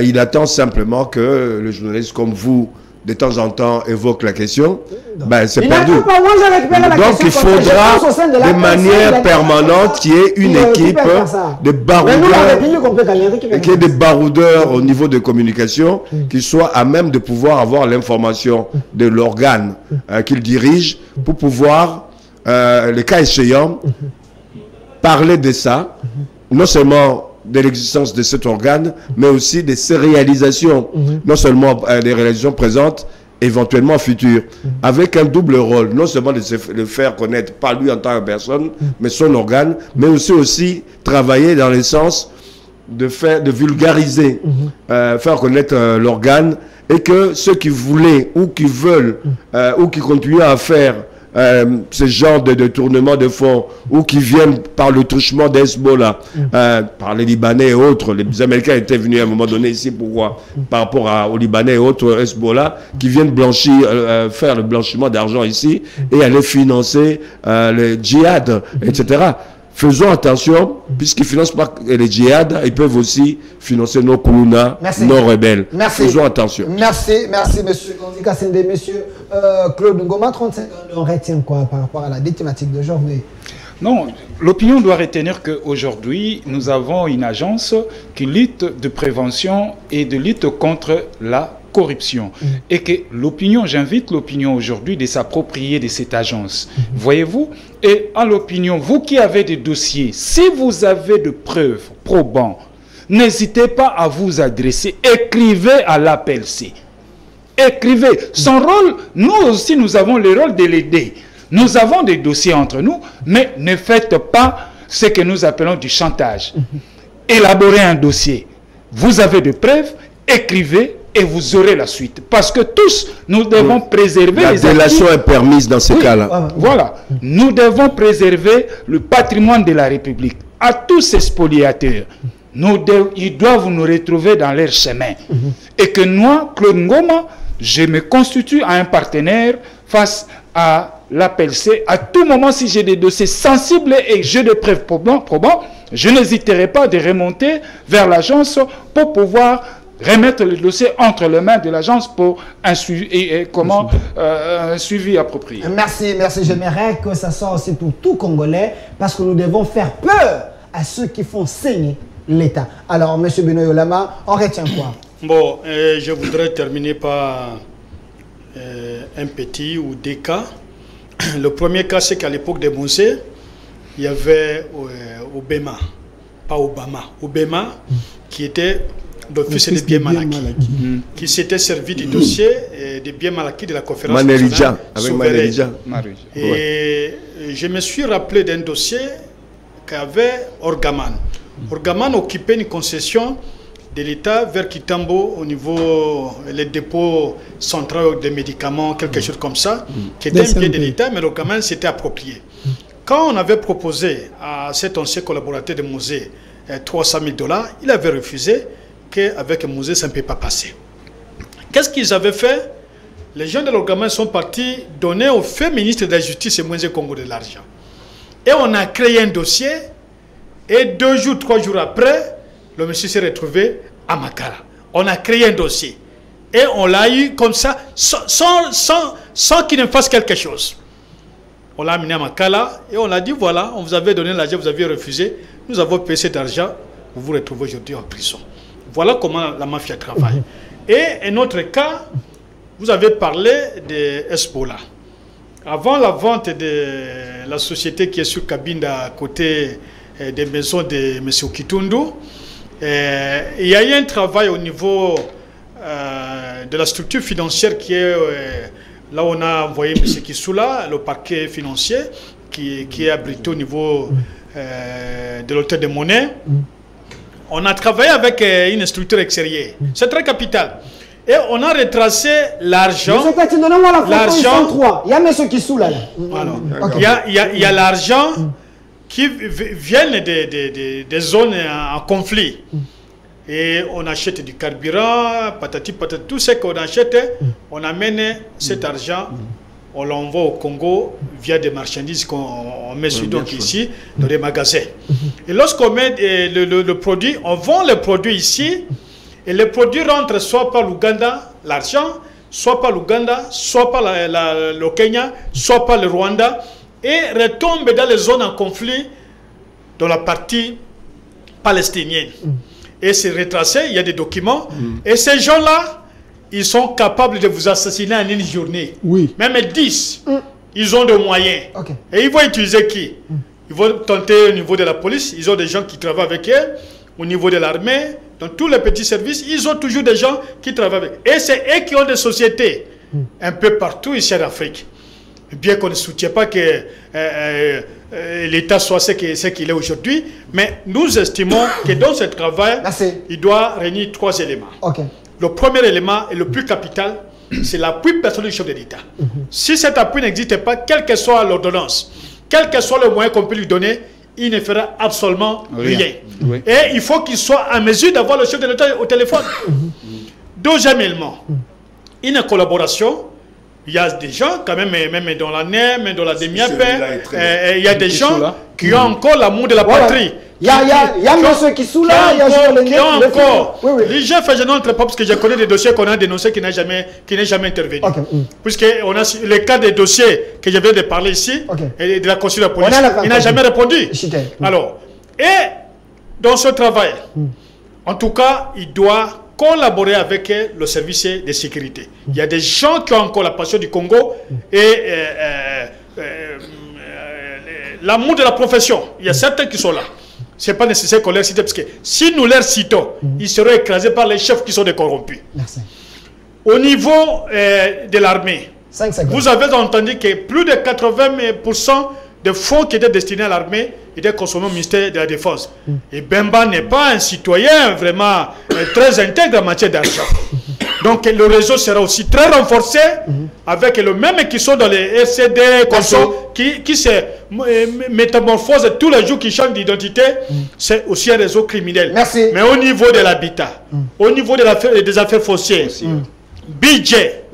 il attend simplement que le journaliste comme vous, de temps en temps, évoque la question, ben, c'est perdu. Donc il faudra de manière permanente qu'il y ait une équipe de baroudeurs, au niveau de communication qui soit à même de pouvoir avoir l'information de l'organe qu'il dirige pour pouvoir, le cas échéant, parler de ça, non seulement de l'existence de cet organe, mais aussi de ses réalisations, non seulement des réalisations présentes, éventuellement futures, avec un double rôle, non seulement de le faire connaître, pas lui en tant que personne, mais son organe, mais aussi travailler dans le sens de vulgariser, faire connaître l'organe, et que ceux qui voulaient, ou qui veulent, ou qui continuent à faire ce genre de détournement de fonds ou qui viennent par le truchement d'Hezbollah, par les Libanais et autres. Les Américains étaient venus à un moment donné ici, pourquoi? Par rapport aux Libanais et autres Hezbollah qui viennent blanchir, faire le blanchiment d'argent ici et aller financer le djihad, etc. Faisons attention, puisqu'ils ne financent pas les djihad, ils peuvent aussi financer nos Koulouna, nos rebelles. Merci. Faisons attention. Merci, monsieur Gandhi Kassende, monsieur Claude Ngoma, 35 ans. On retient quoi par rapport à la thématique d'aujourd'hui? Non, l'opinion doit retenir qu'aujourd'hui, nous avons une agence qui lutte de prévention et de lutte contre la corruption. Et que l'opinion, j'invite l'opinion aujourd'hui de s'approprier de cette agence. Voyez-vous? Et à l'opinion, vous qui avez des dossiers, si vous avez de preuves probantes n'hésitez pas à vous adresser. Écrivez à l'APLC. Écrivez. Son rôle, nous aussi, nous avons le rôle de l'aider. Nous avons des dossiers entre nous, mais ne faites pas ce que nous appelons du chantage. Élaborez un dossier. Vous avez des preuves, écrivez et vous aurez la suite. Parce que tous, nous devons préserver la les délation est permise dans ce cas-là. Voilà. Nous devons préserver le patrimoine de la République. À tous ces spoliateurs, ils doivent nous retrouver dans leur chemin. Et que moi, Claude Ngoma, je me constitue à un partenaire face à l'APLC. À tout moment, si j'ai des dossiers sensibles et j'ai des preuves probantes, je n'hésiterai pas de remonter vers l'agence pour pouvoir remettre le dossier entre les mains de l'agence pour un suivi, un suivi approprié. Merci, merci. J'aimerais que ça soit aussi pour tout Congolais, parce que nous devons faire peur à ceux qui font saigner l'État. Alors, M. Benoît Yolama, on retient quoi? Bon, je voudrais terminer par un petit ou des cas. Le premier cas, c'est qu'à l'époque des Mosée, il y avait Obama, pas Obama, Obama, qui était l'office des biens mal acquis, qui s'était servi du dossier des biens mal acquis de la conférence nationale souveraine. Et je me suis rappelé d'un dossier qu'avait Orgaman. Orgaman occupait une concession de l'État vers Kitambo au niveau des dépôts centraux des médicaments, quelque chose comme ça, qui était un bien de l'État, mais Orgaman s'était approprié. Quand on avait proposé à cet ancien collaborateur de Mosée 300 000 $, il avait refusé, qu'avec Mosée, ça ne peut pas passer. Qu'est-ce qu'ils avaient fait? Les gens de l'Orgaman sont partis donner au fait ministre de la Justice et Moïse Congo de l'argent. Et on a créé un dossier, et 2 jours, 3 jours après, le monsieur s'est retrouvé à Makala. On a créé un dossier. Et on l'a eu comme ça, sans qu'il ne fasse quelque chose. On l'a amené à Makala et on l'a dit, voilà, on vous avait donné l'argent, vous aviez refusé. Nous avons payé cet argent, vous vous retrouvez aujourd'hui en prison. Voilà comment la mafia travaille. Et un autre cas, vous avez parlé de Hezbollah. Avant la vente de la société qui est sur Cabinda, à côté des maisons de M. Kitundu, il y a eu un travail au niveau de la structure financière qui est là où on a envoyé M. Kissoula, le parquet financier qui est abrité au niveau de l'hôtel de monnaie. On a travaillé avec une structure extérieure. C'est très capital. Et on a retracé l'argent. L'argent. Il y a M. Kissoula là. Il y a l'argent qui viennent des zones en conflit. Et on achète du carburant, patati patati, tout ce qu'on achète, on amène cet argent, on l'envoie au Congo via des marchandises qu'on met donc ici dans les magasins. Et lorsqu'on met le produit, on vend le produit ici, et le produit rentre soit par l'Ouganda, l'argent, soit par l'Ouganda, soit par le Kenya, soit par le Rwanda, et retombe dans les zones en conflit dans la partie palestinienne. Et c'est retracé, il y a des documents. Et ces gens-là, ils sont capables de vous assassiner en une journée. Oui. Même 10. Ils ont des moyens. Et ils vont utiliser qui? Ils vont tenter au niveau de la police. Ils ont des gens qui travaillent avec eux. Au niveau de l'armée, dans tous les petits services, ils ont toujours des gens qui travaillent avec eux. Et c'est eux qui ont des sociétés un peu partout ici en Afrique. Bien qu'on ne soutienne pas que l'État soit ce qu'il est aujourd'hui, mais nous estimons que dans ce travail, il doit réunir 3 éléments. Le premier élément et le plus capital, c'est l'appui personnel du chef de l'État. Si cet appui n'existe pas, quelle que soit l'ordonnance, quel que soit le moyen qu'on peut lui donner, il ne fera absolument rien. Et il faut qu'il soit en mesure d'avoir le chef de l'État au téléphone. Deuxième élément, une collaboration. Il y a des gens, quand même dans la NEM, même dans la demi-paix, il y a des gens qui ont encore l'amour de la patrie. Il y a M. Kissoula, il y a encore. Les gens font pas parce que je connais des dossiers qu'on a dénoncés qui n'ont jamais intervenu. Puisqu'on a le cas des dossiers que je viens de parler ici, et de la consul de la police, il n'a jamais répondu. Alors, et dans ce travail, en tout cas, il doit collaborer avec le service de sécurité. Il y a des gens qui ont encore la passion du Congo et l'amour de la profession. Il y a certains qui sont là. Ce n'est pas nécessaire qu'on les cite, parce que si nous les citons, ils seront écrasés par les chefs qui sont des corrompus. Merci. Au niveau de l'armée, 5 secondes. vous avez entendu que plus de 80% des fonds qui étaient destinés à l'armée étaient consommés au ministère de la Défense. Et Bemba n'est pas un citoyen vraiment très intègre en matière d'argent. Donc le réseau sera aussi très renforcé avec le même qui sont dans les RCD, qui se métamorphosent tous les jours, qui changent d'identité. C'est aussi un réseau criminel. Merci. Mais au niveau de l'habitat, au niveau de des affaires foncières, budget,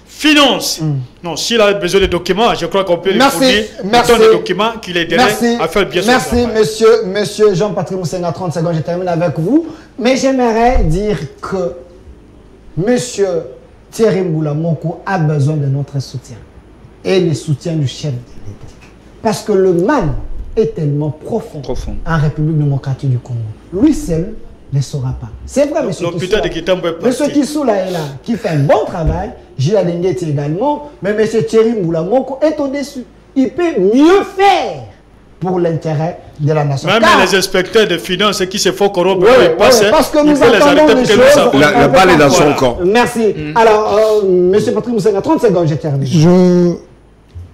finance. Non, s'il a besoin de documents, je crois qu'on peut lui fournir autant de documents qu'il aiderait à faire bien son travail. Merci, monsieur Jean-Patrick Moussenga, 30 secondes, je termine avec vous. Mais j'aimerais dire que monsieur Thierry Mboula Moko a besoin de notre soutien. Et le soutien du chef de l'État. Parce que le mal est tellement profond en République démocratique du Congo. Lui seul ne saura pas. C'est vrai, monsieur Kissou là est là, qui fait un bon travail. Gilles Adengeti également. Mais monsieur Thierry Mboula Moko est au-dessus. Il peut mieux faire pour l'intérêt de la nation. Même les inspecteurs de finances qui se font corrompre, parce que nous attendons des choses. La balle est dans son camp. Merci. Alors, monsieur Patrick Moussenga, 30 secondes, j'ai terminé.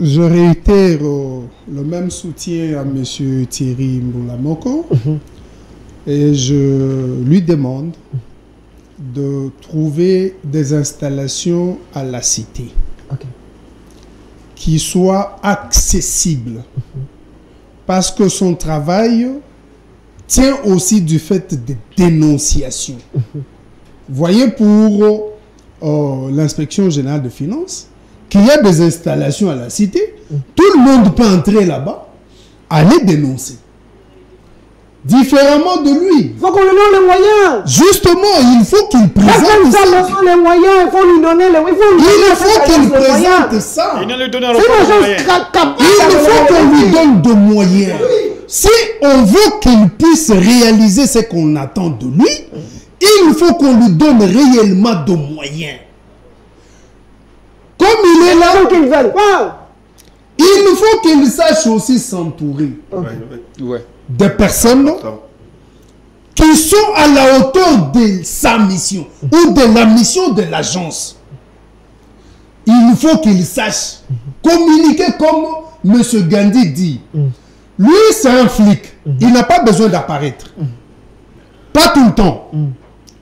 Je réitère le même soutien à monsieur Thierry Mboula Moko. Et je lui demande de trouver des installations à la cité qui soient accessibles. Parce que son travail tient aussi du fait de dénonciation. Voyez pour l'inspection générale de finances qu'il y a des installations à la cité, tout le monde peut entrer là-bas, aller dénoncer. Différemment de lui. Il faut qu'on lui donne les moyens. Justement, il faut qu'il présente ça. Les moyens, il faut lui donner les moyens. Il faut qu'il présente ça. Il faut qu'on lui donne de moyens. Si on veut qu'il puisse réaliser ce qu'on attend de lui, il faut qu'on lui donne réellement de moyens. Comme il est là, il faut qu'il sache aussi s'entourer des personnes qui sont à la hauteur de sa mission ou de la mission de l'agence. Il faut qu'il sache communiquer comme M. Gandhi dit. Lui, c'est un flic. Il n'a pas besoin d'apparaître. Pas tout le temps.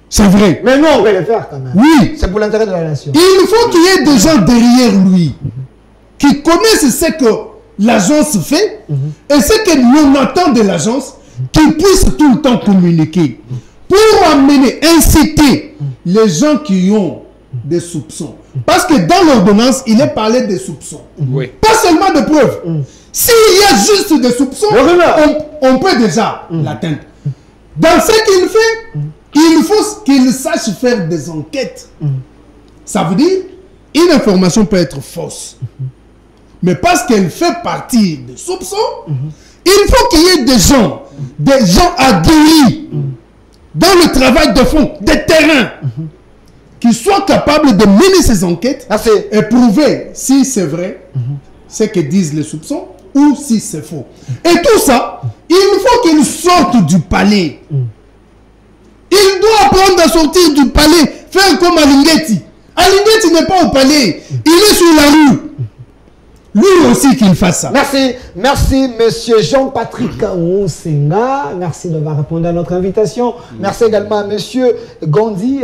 C'est vrai. Mais non, on va le faire quand même. Oui. C'est pour l'intérêt de la nation. Il faut qu'il y ait des gens derrière lui qui connaissent ce que l'agence fait et ce que l'on attend de l'agence, qu'ils puissent tout le temps communiquer pour amener, inciter les gens qui ont des soupçons. Parce que dans l'ordonnance, il est parlé des soupçons. Pas seulement de preuves. S'il y a juste des soupçons, on peut déjà l'atteindre. Dans ce qu'il fait, il faut qu'il sache faire des enquêtes. Ça veut dire, une information peut être fausse. Mais parce qu'elle fait partie des soupçons, il faut qu'il y ait des gens aguerris dans le travail de fond, des terrains, qui soient capables de mener ces enquêtes et prouver si c'est vrai ce que disent les soupçons ou si c'est faux. Et tout ça, il faut qu'il sorte du palais. Il doit apprendre à sortir du palais, faire comme Alingeti. Alingeti n'est pas au palais, il est sur la rue. Lui aussi qu'il fasse ça. Merci monsieur Jean-Patrick Moussenga. Merci d'avoir répondu à notre invitation. Merci également à monsieur Gandhi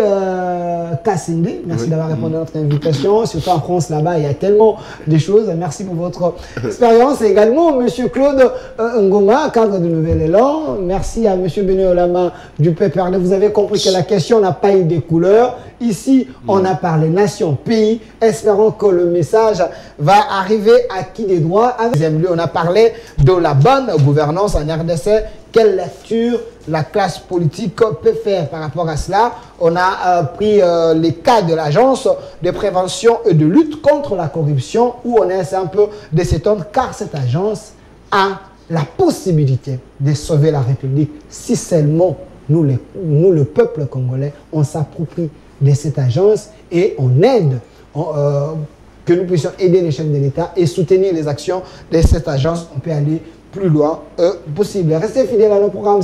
Kassende. Merci d'avoir répondu à notre invitation. Surtout en France, là-bas, il y a tellement de choses. Merci pour votre expérience. Et également monsieur Claude Ngoma, cadre du Nouvel Élan. Merci à monsieur Benoît Olama du PPRD. Vous avez compris que la question n'a pas eu de couleurs. Ici, on a parlé nation, pays. Espérons que le message va arriver à qui des droits. On a parlé de la bonne gouvernance en RDC. Quelle lecture la classe politique peut faire par rapport à cela? On a pris les cas de l'agence de prévention et de lutte contre la corruption où on essaie un peu de s'étendre car cette agence a la possibilité de sauver la République si seulement nous, le peuple congolais, on s'approprie de cette agence et on aide, que nous puissions aider les chefs de l'État et soutenir les actions de cette agence. On peut aller plus loin possible. Restez fidèles à nos programmes.